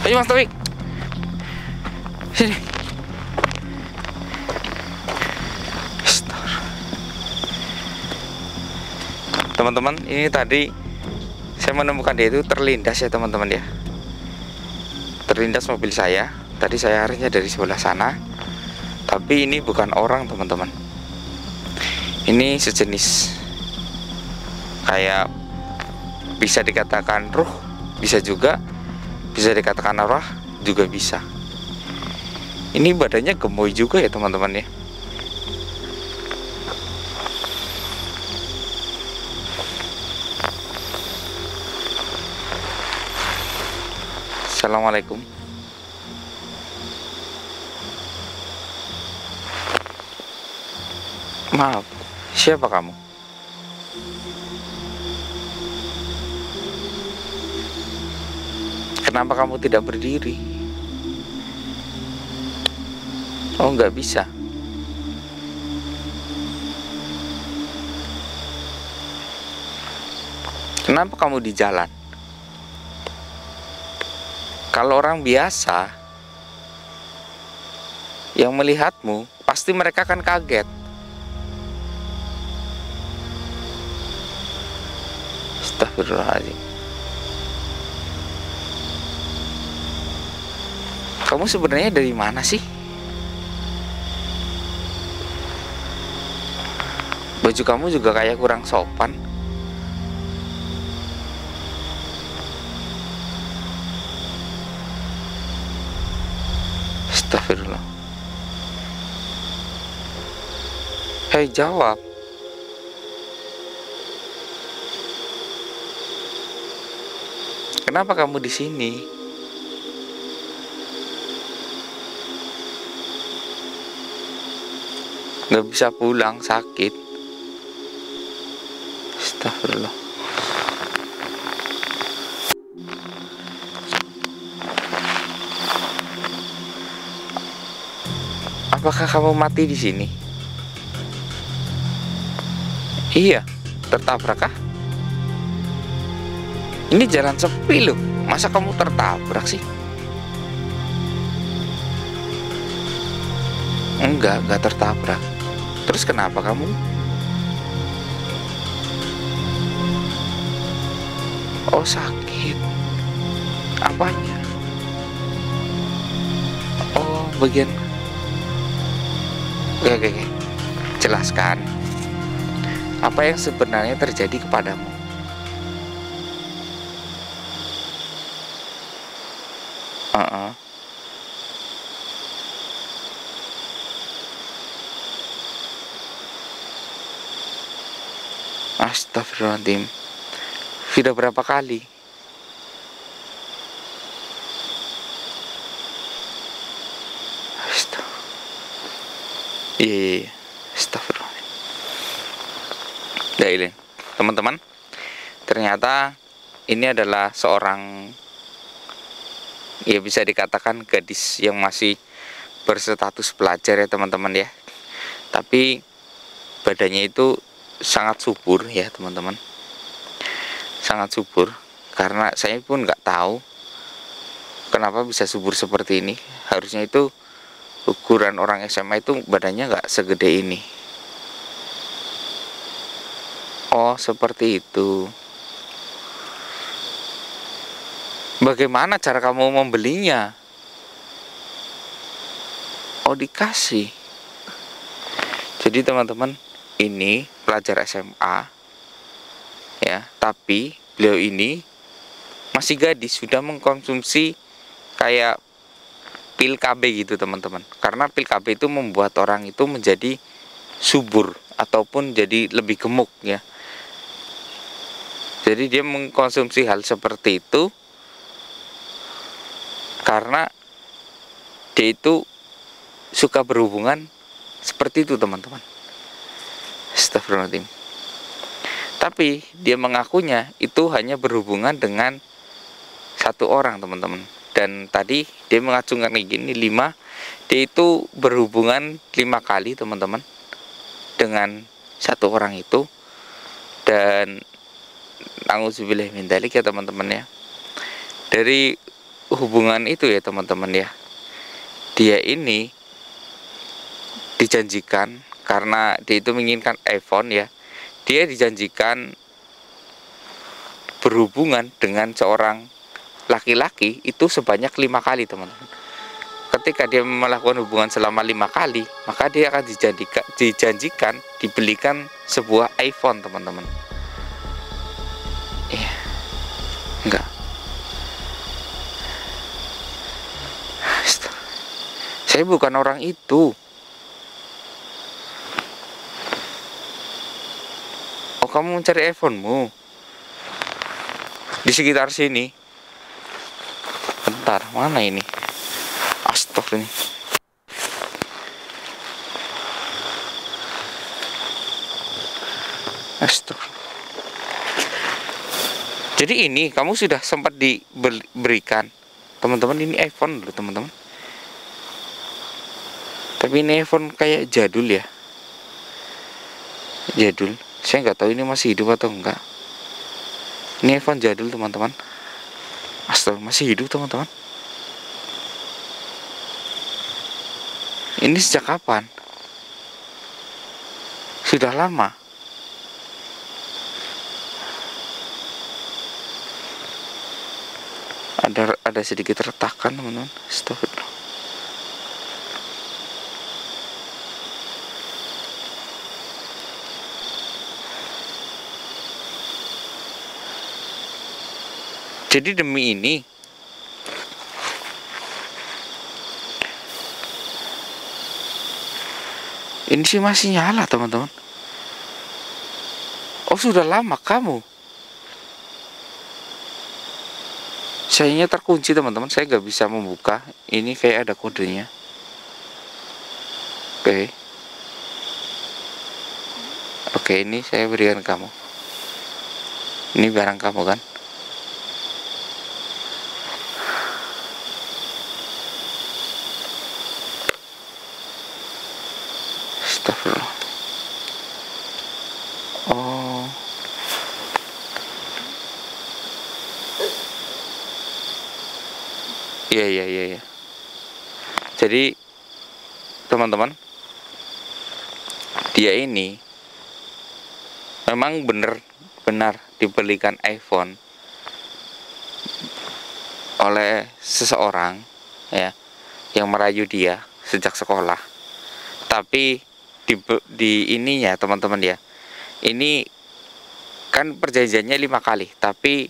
Ayo Mas Taufik, sini. Teman-teman, ini tadi saya menemukan dia itu terlindas ya teman-teman ya. Terlindas mobil saya. Tadi saya arahnya dari sebelah sana, tapi ini bukan orang teman-teman. Ini sejenis kayak bisa dikatakan ruh, bisa juga bisa dikatakan arwah, juga bisa. Ini badannya gemoy juga ya teman-teman ya. Assalamualaikum. Maaf, siapa kamu? Kenapa kamu tidak berdiri? Oh, nggak bisa. Kenapa kamu di jalan? Kalau orang biasa yang melihatmu, pasti mereka akan kaget. Astagfirullahaladzim. Kamu sebenarnya dari mana sih? Baju kamu juga kayak kurang sopan. Astagfirullah. Hei, jawab. Kenapa kamu di sini? Gak bisa pulang, sakit. Astagfirullah. Apakah kamu mati di sini? Iya, tertabrak kah? Ini jalan sepi loh. Masa kamu tertabrak sih? Enggak tertabrak. Terus kenapa kamu? Oh, sakit. Apanya? Oh, bagian. Oke. Jelaskan. Apa yang sebenarnya terjadi kepadamu? Astagfirullahaladzim. Sudah berapa kali? Iya. Astagfirullahaladzim. Teman-teman, ternyata ini adalah seorang, ya bisa dikatakan gadis yang masih berstatus pelajar ya teman-teman ya. Tapi badannya itu sangat subur ya teman-teman, sangat subur. Karena saya pun nggak tahu kenapa bisa subur seperti ini. Harusnya itu ukuran orang SMA itu badannya nggak segede ini. Oh, seperti itu. Bagaimana cara kamu membelinya? Oh, dikasih. Jadi teman-teman, ini pelajar SMA ya, tapi beliau ini masih gadis, sudah mengkonsumsi kayak pil KB gitu teman-teman. Karena pil KB itu membuat orang itu menjadi subur ataupun jadi lebih gemuk ya. Jadi dia mengkonsumsi hal seperti itu karena dia itu suka berhubungan seperti itu teman-teman. Astagfirullahaladzim. Tapi dia mengakunya itu hanya berhubungan dengan satu orang teman-teman. Dan tadi dia mengacungkan kayak gini 5. Dia itu berhubungan 5 kali teman-teman dengan satu orang itu. Dan auzubillah min dzalik ya teman-teman ya. Dari hubungan itu ya teman-teman ya, dia ini dijanjikan, karena dia itu menginginkan iPhone ya, dia dijanjikan berhubungan dengan seorang laki-laki itu sebanyak 5 kali teman-teman. Ketika dia melakukan hubungan selama 5 kali, maka dia akan dijanjikan dibelikan sebuah iPhone teman-teman. Iya, enggak. Saya bukan orang itu. Oh, kamu mencari iPhone-mu di sekitar sini? Bentar, mana ini? Astagfirullah. Astagfirullah. Jadi ini kamu sudah sempat diberikan, teman-teman, ini iPhone dulu teman-teman. Tapi ini iPhone kayak jadul ya, jadul. Saya nggak tahu ini masih hidup atau enggak. Ini iPhone jadul teman-teman. Astaga, masih hidup teman-teman. Ini sejak kapan? Sudah lama. Ada sedikit retakan teman-teman. Astagfirullah. Jadi demi ini sih masih nyala teman-teman. Oh, sudah lama kamu. Sayangnya terkunci teman-teman, saya nggak bisa membuka. Ini kayak ada kodenya. Oke, ini saya berikan kamu. Ini barang kamu kan? Astagfirullah. Oh. Iya. Jadi teman-teman, dia ini memang benar dibelikan iPhone oleh seseorang ya, yang merayu dia sejak sekolah. Tapi di ininya teman-teman ya, ini kan perjanjiannya 5 kali, tapi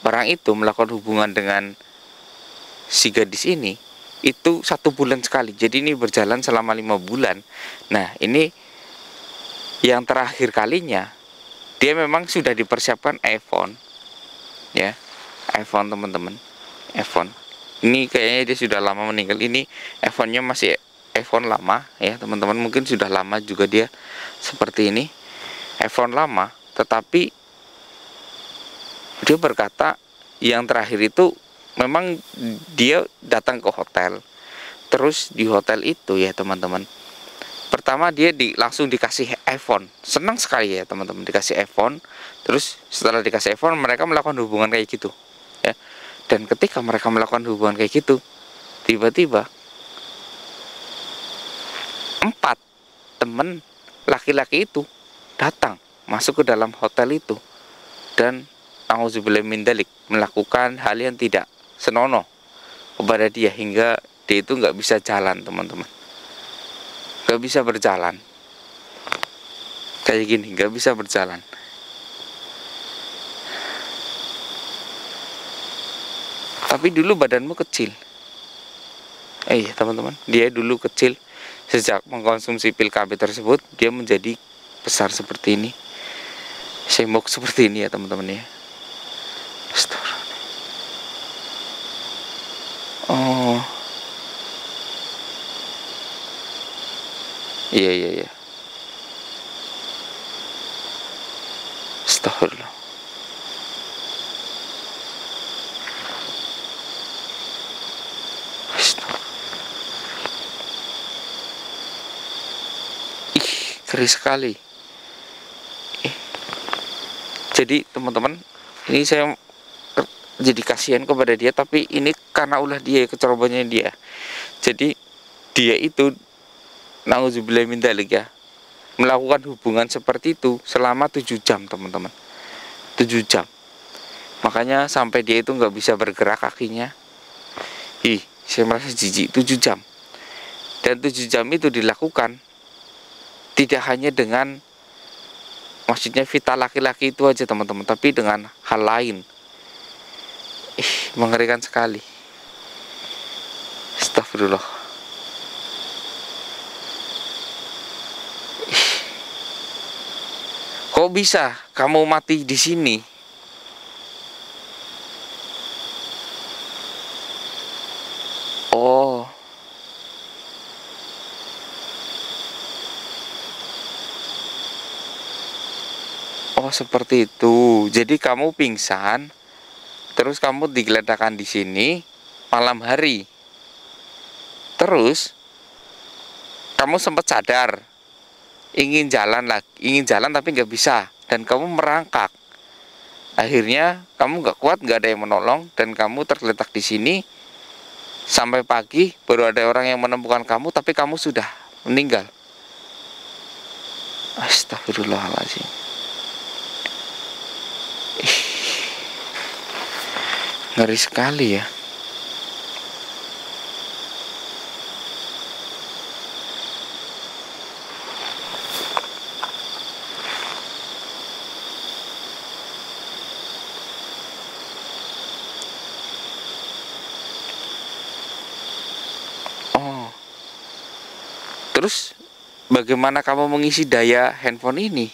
orang itu melakukan hubungan dengan si gadis ini itu 1 bulan sekali. Jadi ini berjalan selama 5 bulan. Nah, ini yang terakhir kalinya dia memang sudah dipersiapkan iPhone ya, iPhone teman-teman, iPhone. Ini kayaknya dia sudah lama meninggal. Ini iPhone-nya masih iPhone lama ya teman-teman, mungkin sudah lama juga dia seperti ini, iPhone lama. Tetapi dia berkata yang terakhir itu memang dia datang ke hotel. Terus di hotel itu ya teman-teman, pertama dia langsung dikasih iPhone. Senang sekali ya teman-teman, dikasih iPhone. Terus setelah dikasih iPhone, mereka melakukan hubungan kayak gitu ya. Dan ketika mereka melakukan hubungan kayak gitu, tiba-tiba 4 teman laki-laki itu datang masuk ke dalam hotel itu dan auzubillah min dzalik, melakukan hal yang tidak senonoh kepada dia, hingga dia itu nggak bisa jalan teman-teman, nggak bisa berjalan kayak gini, nggak bisa berjalan. Tapi dulu badanmu kecil. Iya teman-teman, dia dulu kecil. Sejak mengkonsumsi pil KB tersebut, dia menjadi besar seperti ini, semok seperti ini ya teman-teman ya. Oh, iya. Astagfirullah. Ngeri sekali. Jadi teman-teman, ini saya jadi kasihan kepada dia, tapi ini karena ulah dia, kecerobohannya dia. Jadi dia itu nauzubillah min dzalik ya, melakukan hubungan seperti itu selama 7 jam teman-teman. 7 jam. Makanya sampai dia itu nggak bisa bergerak kakinya. Saya merasa jijik. 7 jam. Dan 7 jam itu dilakukan tidak hanya dengan, maksudnya vital laki-laki itu aja teman-teman, tapi dengan hal lain. Mengerikan sekali. Astagfirullah. Kok bisa kamu mati di sini? Oh. Oh, seperti itu. Jadi kamu pingsan, terus kamu digeletakkan di sini malam hari. Terus kamu sempat sadar, ingin jalan tapi nggak bisa, dan kamu merangkak. Akhirnya kamu nggak kuat, nggak ada yang menolong, dan kamu tergeletak di sini sampai pagi. Baru ada orang yang menemukan kamu, tapi kamu sudah meninggal. Astagfirullahaladzim. Ngeri sekali ya. Oh. Terus bagaimana kamu mengisi daya handphone ini?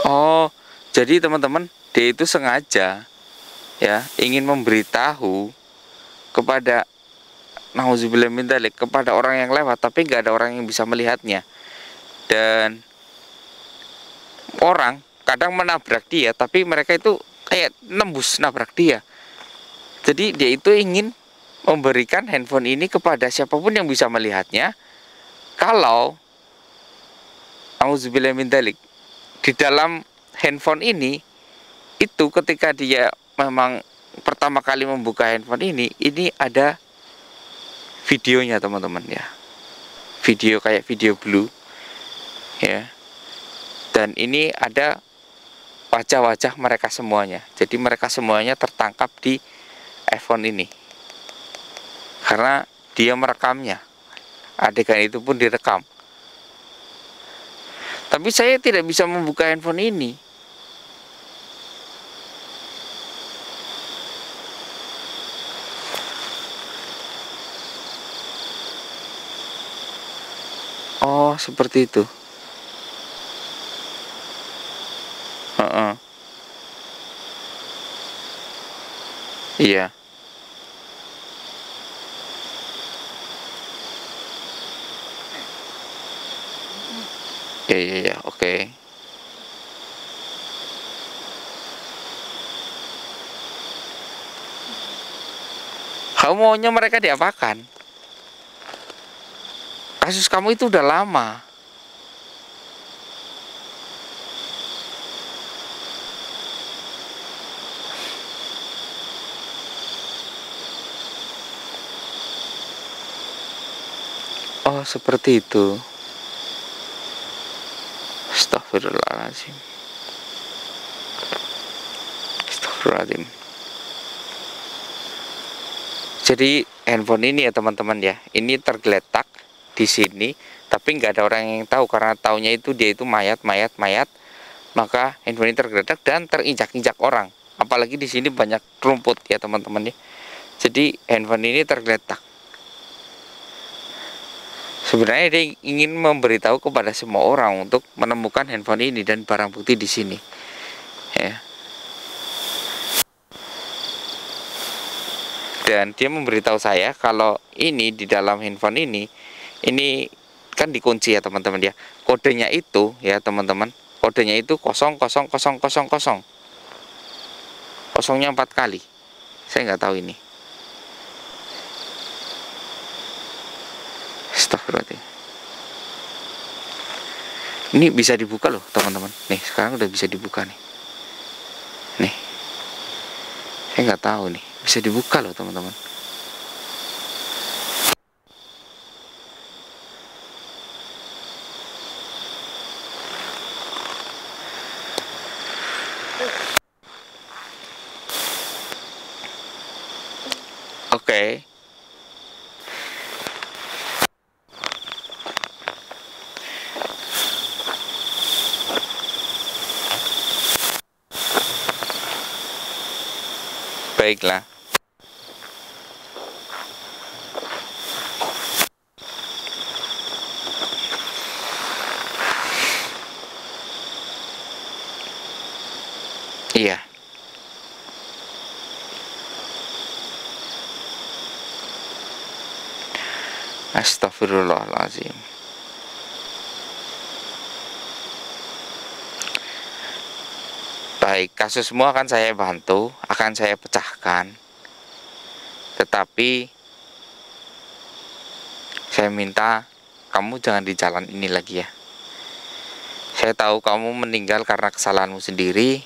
Oh, jadi teman-teman, dia itu sengaja ya ingin memberitahu kepada, nauzubillah min dzalik, kepada orang yang lewat, tapi nggak ada orang yang bisa melihatnya. Dan orang kadang menabrak dia, tapi mereka itu kayak nembus nabrak dia. Jadi dia itu ingin memberikan handphone ini kepada siapapun yang bisa melihatnya. Kalau, nauzubillah min dzalik, di dalam handphone ini itu ketika dia memang pertama kali membuka handphone ini ada videonya teman-teman ya. Video kayak video blue ya. Dan ini ada wajah-wajah mereka semuanya. Jadi mereka semuanya tertangkap di iPhone ini. Karena dia merekamnya. Adegan itu pun direkam. Tapi saya tidak bisa membuka handphone ini. Oh, seperti itu. Iya. Ya, oke. Kamu maunya mereka diapakan? Kasus kamu itu udah lama. Oh, seperti itu. Astagfirullahaladzim. Astagfirullahaladzim. Jadi handphone ini ya teman-teman ya, ini tergeletak di sini, tapi nggak ada orang yang tahu, karena taunya itu dia itu mayat. Maka handphone ini tergeletak dan terinjak-injak orang. Apalagi di sini banyak rumput ya teman-teman ya. Jadi handphone ini tergeletak. Sebenarnya dia ingin memberitahu kepada semua orang untuk menemukan handphone ini dan barang bukti di sini. Ya. Dan dia memberitahu saya kalau ini di dalam handphone ini kan dikunci ya teman-teman ya. Kodenya itu ya teman-teman, kodenya itu 000000. Kosongnya 4 kali. Saya nggak tahu ini. Astagfirullahaladzim. Ini bisa dibuka loh teman-teman. Nih sekarang udah bisa dibuka nih. Nih, saya nggak tahu nih, bisa dibuka loh teman-teman. Oke. Baiklah. Iya. Astagfirullahaladzim. Baik, kasusmu akan saya bantu, akan saya pecahkan. Tetapi saya minta kamu jangan di jalan ini lagi ya. Saya tahu kamu meninggal karena kesalahanmu sendiri,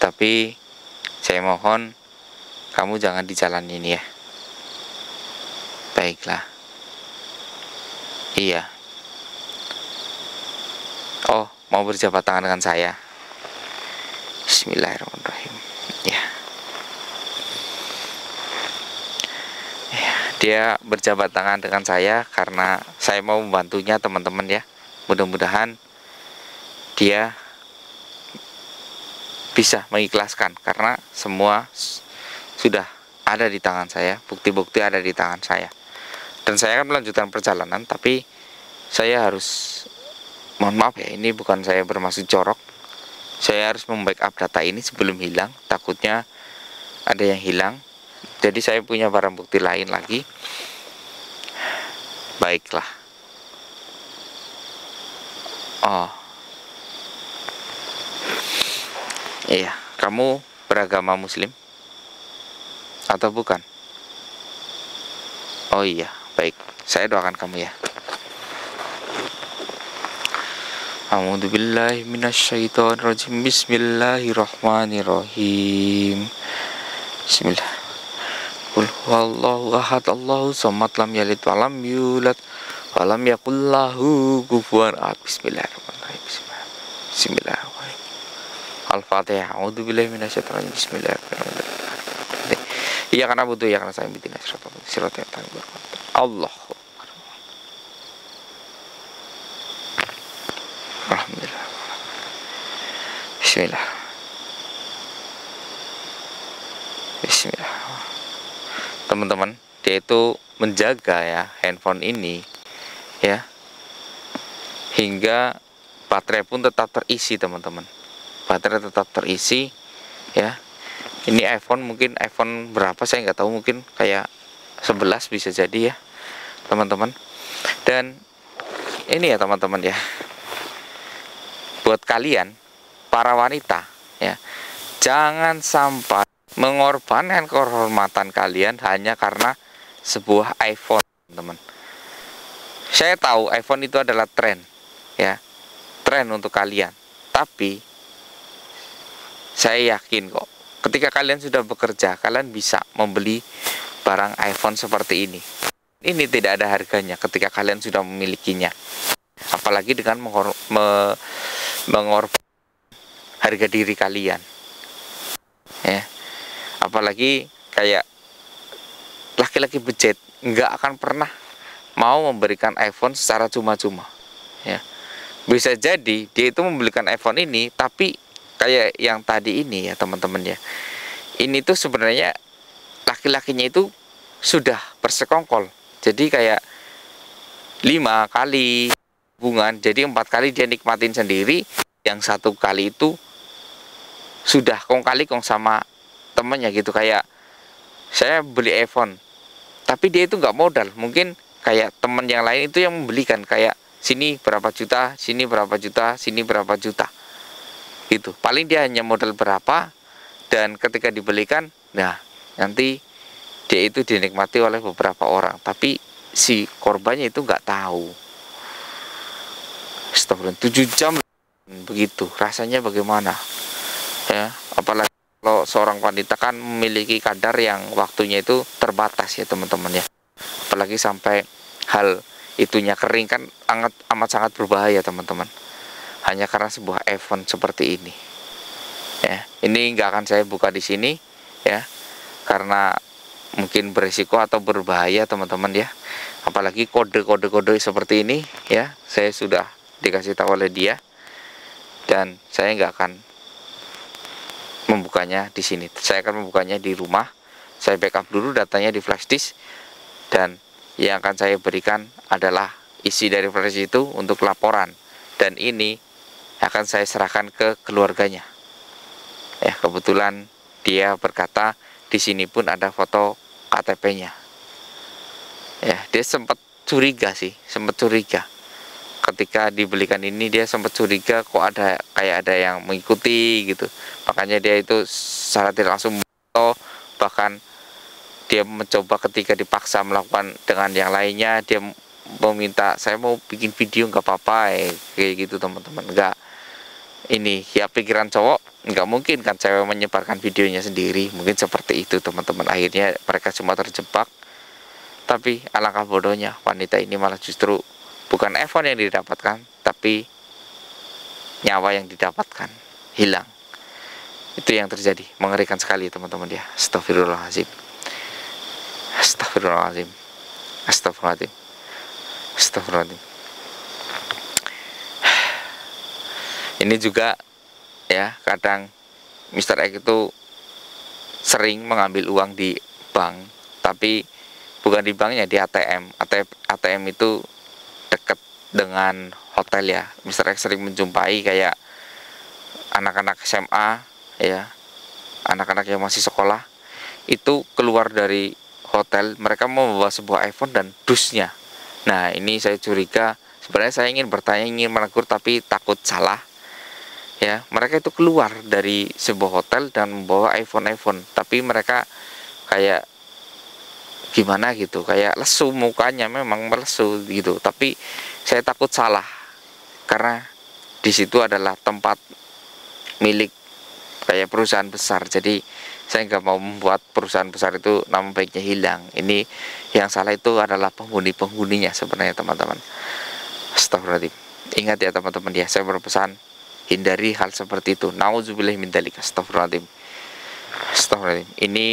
tapi saya mohon kamu jangan di jalan ini ya. Baiklah. Iya. Oh, mau berjabat tangan dengan saya. Bismillahirrahmanirrahim. Ya. Dia berjabat tangan dengan saya karena saya mau membantunya teman-teman ya. Mudah-mudahan dia bisa mengikhlaskan karena semua sudah ada di tangan saya, bukti-bukti ada di tangan saya. Dan saya akan melanjutkan perjalanan, tapi saya harus, mohon maaf ya, ini bukan saya bermaksud jorok. Saya harus membackup data ini sebelum hilang, takutnya ada yang hilang. Jadi saya punya barang bukti lain lagi. Baiklah. Oh. Iya, kamu beragama Muslim? Atau bukan? Oh iya, baik. Saya doakan kamu ya. A'udzubillahi minasyaitonirrajim. Bismillahirrahmanirrahim. Bismillah. Qul huwallahu ahad, Allahu samad, lam yalid wa lam yulad wa lam yakul lahu kufuwan ahad. Bismillahirrahmanirrahim. Bismillahirrahmanirrahim. Al-Fatihah. A'udzubillahi minasyaitonirrajim. Bismillahirrahmanirrahim. Iya karena butuh ya karena saya bikin siratal Allah. Alhamdulillah. Bismillah. Bismillah. Teman-teman, dia itu menjaga ya handphone ini ya hingga baterai pun tetap terisi teman-teman. Baterai tetap terisi ya. Ini iPhone, mungkin iPhone berapa saya nggak tahu, mungkin kayak 11 bisa jadi ya teman-teman. Dan ini ya teman-teman ya, buat kalian para wanita ya, jangan sampai mengorbankan kehormatan kalian hanya karena sebuah iPhone teman. Saya tahu iPhone itu adalah tren ya, tren untuk kalian, tapi saya yakin kok ketika kalian sudah bekerja, kalian bisa membeli barang iPhone seperti ini. Ini tidak ada harganya ketika kalian sudah memilikinya. Apalagi dengan mengorbankan harga diri kalian. Ya. Apalagi kayak laki-laki bejat nggak akan pernah mau memberikan iPhone secara cuma-cuma. Ya. Bisa jadi dia itu membelikan iPhone ini, tapi kayak yang tadi ini ya teman-teman ya, ini tuh sebenarnya laki-lakinya itu sudah bersekongkol, jadi kayak 5 kali hubungan, jadi 4 kali dia nikmatin sendiri, yang 1 kali itu sudah kong kali kong sama temennya gitu. Kayak saya beli iPhone tapi dia itu nggak modal, mungkin kayak temen yang lain itu yang membelikan, kayak sini berapa juta, sini berapa juta, sini berapa juta gitu. Paling dia hanya modal berapa, dan ketika dibelikan, nah nanti dia itu dinikmati oleh beberapa orang, tapi si korbannya itu nggak tahu. Astagfirullah, 7 jam begitu. Rasanya bagaimana? Ya, apalagi kalau seorang wanita kan memiliki kadar yang waktunya itu terbatas ya teman-teman ya. Apalagi sampai hal itunya kering kan amat sangat berbahaya teman-teman. Hanya karena sebuah event seperti ini. Ya, ini nggak akan saya buka di sini ya, karena mungkin berisiko atau berbahaya teman-teman ya. Apalagi kode-kode seperti ini ya, saya sudah dikasih tahu oleh dia dan saya nggak akan membukanya di sini. Saya akan membukanya di rumah. Saya backup dulu datanya di flash disk, dan yang akan saya berikan adalah isi dari flash disk itu untuk laporan, dan ini akan saya serahkan ke keluarganya. Ya, kebetulan dia berkata di sini pun ada foto KTP-nya. Ya, dia sempat curiga ketika dibelikan ini. Dia sempat curiga kok ada kayak ada yang mengikuti gitu. Makanya dia itu secara tidak langsung foto, bahkan dia mencoba ketika dipaksa melakukan dengan yang lainnya, dia meminta saya mau bikin video nggak apa-apa kayak gitu teman-teman. Nggak, ini ya pikiran cowok, nggak mungkin kan cewek menyebarkan videonya sendiri, mungkin seperti itu teman-teman. Akhirnya mereka semua terjebak. Tapi alangkah bodohnya wanita ini malah justru bukan iPhone yang didapatkan, tapi nyawa yang didapatkan hilang. Itu yang terjadi, mengerikan sekali teman-teman ya. Astagfirullahaladzim, astagfirullahaladzim, astagfirullahaladzim, astagfirullahaladzim. Ini juga ya, kadang Mr. X itu sering mengambil uang di bank, tapi bukan di banknya, di ATM. ATM itu dekat dengan hotel ya. Mr. X sering menjumpai kayak anak-anak SMA ya, anak-anak yang masih sekolah itu keluar dari hotel, mereka membawa sebuah iPhone dan dusnya. Nah, ini saya curiga, sebenarnya saya ingin bertanya, ingin menegur, tapi takut salah ya. Mereka itu keluar dari sebuah hotel dan membawa iPhone, tapi mereka kayak gimana gitu, kayak lesu mukanya, memang melesu gitu. Tapi saya takut salah karena di situ adalah tempat milik kayak perusahaan besar, jadi saya nggak mau membuat perusahaan besar itu nama baiknya hilang. Ini yang salah itu adalah penghuninya sebenarnya teman-teman. Astagfirullahaladzim. Ingat ya teman-teman ya, saya berpesan hindari hal seperti itu. Nauzubillah min dzalik. Astagfirullahaladzim. Astagfirullahaladzim. Ini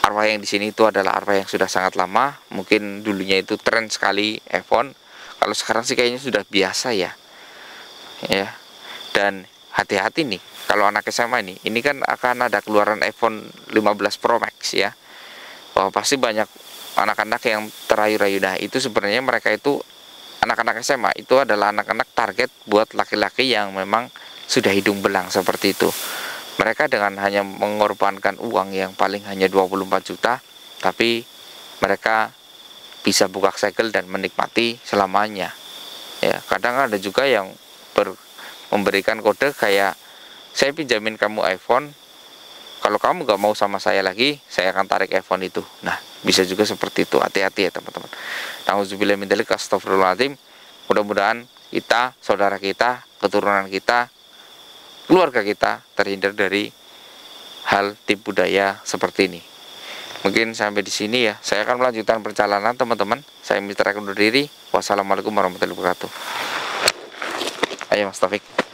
arwah yang di sini itu adalah arwah yang sudah sangat lama. Mungkin dulunya itu tren sekali iPhone. Kalau sekarang sih kayaknya sudah biasa ya. Ya. Dan hati-hati nih, kalau anak SMA ini kan akan ada keluaran iPhone 15 Pro Max ya. Wah, pasti banyak anak-anak yang terayu-rayu. Nah, itu sebenarnya mereka itu anak-anak SMA itu adalah anak-anak target buat laki-laki yang memang sudah hidung belang seperti itu. Mereka dengan hanya mengorbankan uang yang paling hanya 24 juta, tapi mereka bisa buka segel dan menikmati selamanya. Ya, kadang ada juga yang memberikan kode kayak, saya pinjamin kamu iPhone, kalau kamu gak mau sama saya lagi, saya akan tarik iPhone itu. Nah, bisa juga seperti itu. Hati-hati ya teman-teman. Nauzubillah min dzalik. Astagfirullahaladzim. Mudah-mudahan kita, saudara kita, keturunan kita, keluarga kita terhindar dari hal tipu daya seperti ini. Mungkin sampai di sini ya. Saya akan melanjutkan perjalanan teman-teman. Saya Mr. X undur diri. Wassalamualaikum warahmatullahi wabarakatuh. Ayo Mas Taufik.